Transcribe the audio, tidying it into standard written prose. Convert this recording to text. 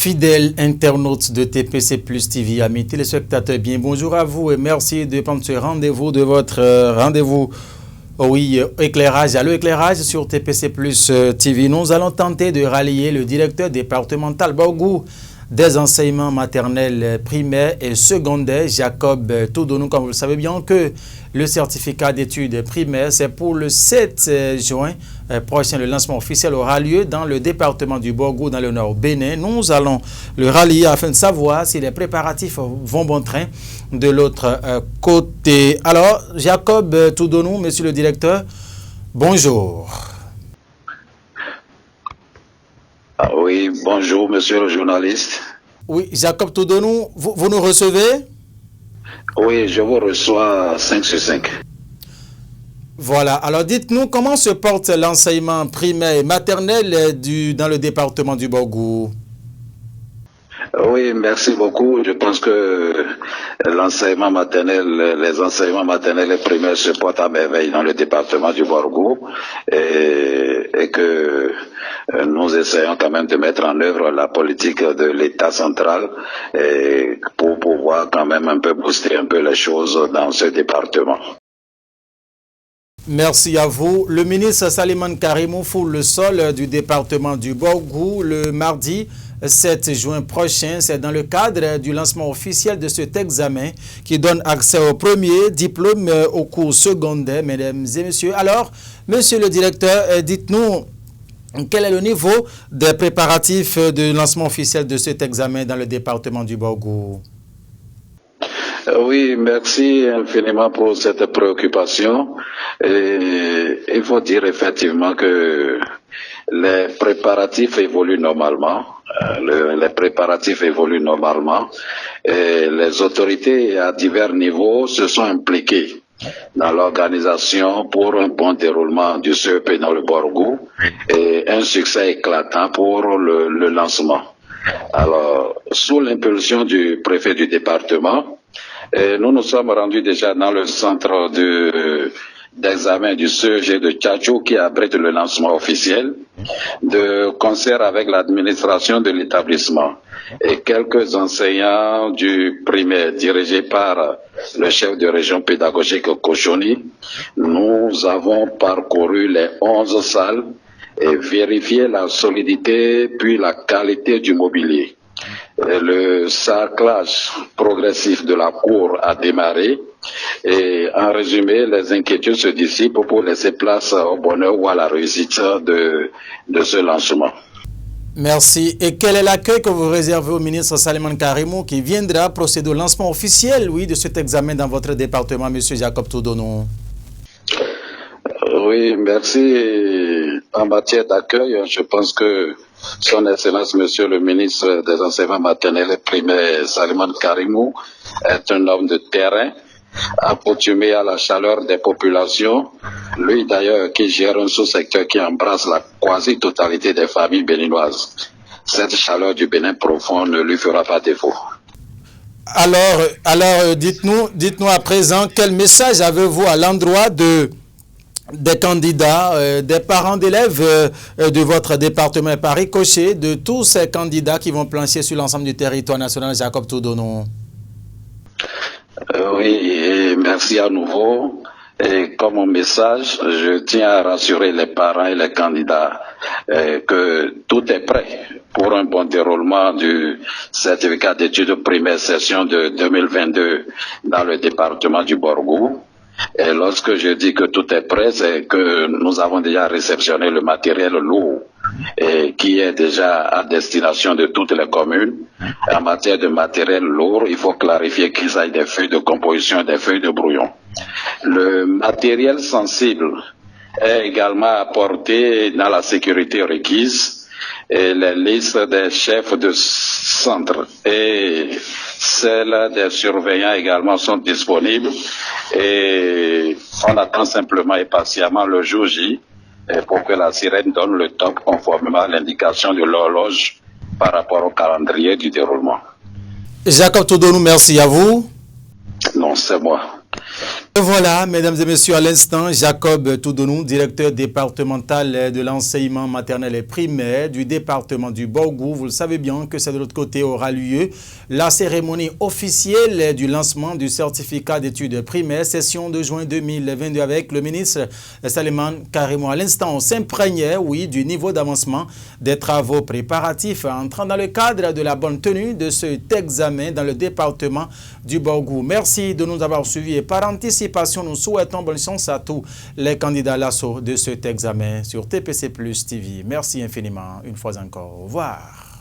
Fidèles internautes de TPC Plus TV, amis téléspectateurs, bien bonjour à vous et merci de prendre ce rendez-vous de votre rendez-vous, oui, éclairage. Allô, éclairage sur TPC Plus TV. Nous allons tenter de rallier le directeur départemental Borgou des enseignements maternels, primaires et secondaires, Jacob Toudonou. Comme vous le savez bien que le certificat d'études primaires, c'est pour le 7 juin prochain. Le lancement officiel aura lieu dans le département du Borgou, dans le nord Bénin. Nous allons le rallier afin de savoir si les préparatifs vont bon train de l'autre côté. Alors, Jacob Toudonou, monsieur le directeur, bonjour. Ah oui, bonjour monsieur le journaliste. Oui, Jacob Toudonou, vous nous recevez? Oui, je vous reçois 5 sur 5. Voilà, alors dites-nous comment se porte l'enseignement primaire et maternel dans le département du Borgou? Oui, merci beaucoup. Je pense que l'enseignement maternel, les enseignements maternels et primaires se portent à merveille dans le département du Borgou et que nous essayons quand même de mettre en œuvre la politique de l'État central pour pouvoir quand même un peu booster un peu les choses dans ce département. Merci à vous. Le ministre Saliman Karimou foule le sol du département du Borgou le mardi 7 juin prochain. C'est dans le cadre du lancement officiel de cet examen qui donne accès au premier diplôme au cours secondaire, mesdames et messieurs. Alors, monsieur le directeur, dites-nous quel est le niveau des préparatifs de lancement officiel de cet examen dans le département du Borgou? Oui, merci infiniment pour cette préoccupation. Et il faut dire effectivement que les préparatifs évoluent normalement. Les préparatifs évoluent normalement. Et les autorités à divers niveaux se sont impliquées dans l'organisation pour un bon déroulement du CEP dans le Borgou et un succès éclatant pour le lancement. Alors, sous l'impulsion du préfet du département, nous nous sommes rendus déjà dans le centre d'examen du CEG de Tchatchou qui abrite le lancement officiel, de concert avec l'administration de l'établissement et quelques enseignants du primaire dirigés par le chef de région pédagogique Kochoni. Nous avons parcouru les 11 salles et vérifié la solidité puis la qualité du mobilier. Le sarclage progressif de la cour a démarré et en résumé, les inquiétudes se dissipent pour laisser place au bonheur ou à la réussite de ce lancement. Merci. Et quel est l'accueil que vous réservez au ministre Saliman Karimou qui viendra procéder au lancement officiel, oui, de cet examen dans votre département, monsieur Jacob Toudonou? Oui, merci. En matière d'accueil, je pense que Son Excellence, Monsieur le ministre des Enseignements maternels et primaires, Saliman Karimou, est un homme de terrain, accoutumé à la chaleur des populations. Lui, d'ailleurs, qui gère un sous-secteur qui embrasse la quasi-totalité des familles béninoises. Cette chaleur du Bénin profond ne lui fera pas défaut. Alors, dites-nous à présent, quel message avez-vous à l'endroit des candidats, des parents d'élèves de votre département par ricochet, de tous ces candidats qui vont plancher sur l'ensemble du territoire national, Jacob Toudonou? Oui, et merci à nouveau. Et comme message, je tiens à rassurer les parents et les candidats que tout est prêt pour un bon déroulement du certificat d'études primaire session de 2022 dans le département du Borgou. Et lorsque je dis que tout est prêt, c'est que nous avons déjà réceptionné le matériel lourd et qui est déjà à destination de toutes les communes. En matière de matériel lourd, il faut clarifier qu'il s'agit des feuilles de composition et des feuilles de brouillon. Le matériel sensible est également apporté dans la sécurité requise et les listes des chefs de centre et celles des surveillants également sont disponibles et on attend simplement et patiemment le jour J pour que la sirène donne le top conformément à l'indication de l'horloge par rapport au calendrier du déroulement. Jacob Toudonou, merci à vous. Non, c'est moi. Voilà, mesdames et messieurs, à l'instant, Jacob Toudonou, directeur départemental de l'enseignement maternel et primaire du département du Borgou. Vous le savez bien que c'est de l'autre côté aura lieu la cérémonie officielle du lancement du certificat d'études primaires, session de juin 2022 avec le ministre Saliman Karimo. À l'instant, on s'imprégnait, oui, du niveau d'avancement des travaux préparatifs entrant dans le cadre de la bonne tenue de cet examen dans le département du Borgou. Merci de nous avoir suivis et par anticipation, nous souhaitons bonne chance à tous les candidats à l'assaut de cet examen sur TPC Plus TV. Merci infiniment, une fois encore. Au revoir.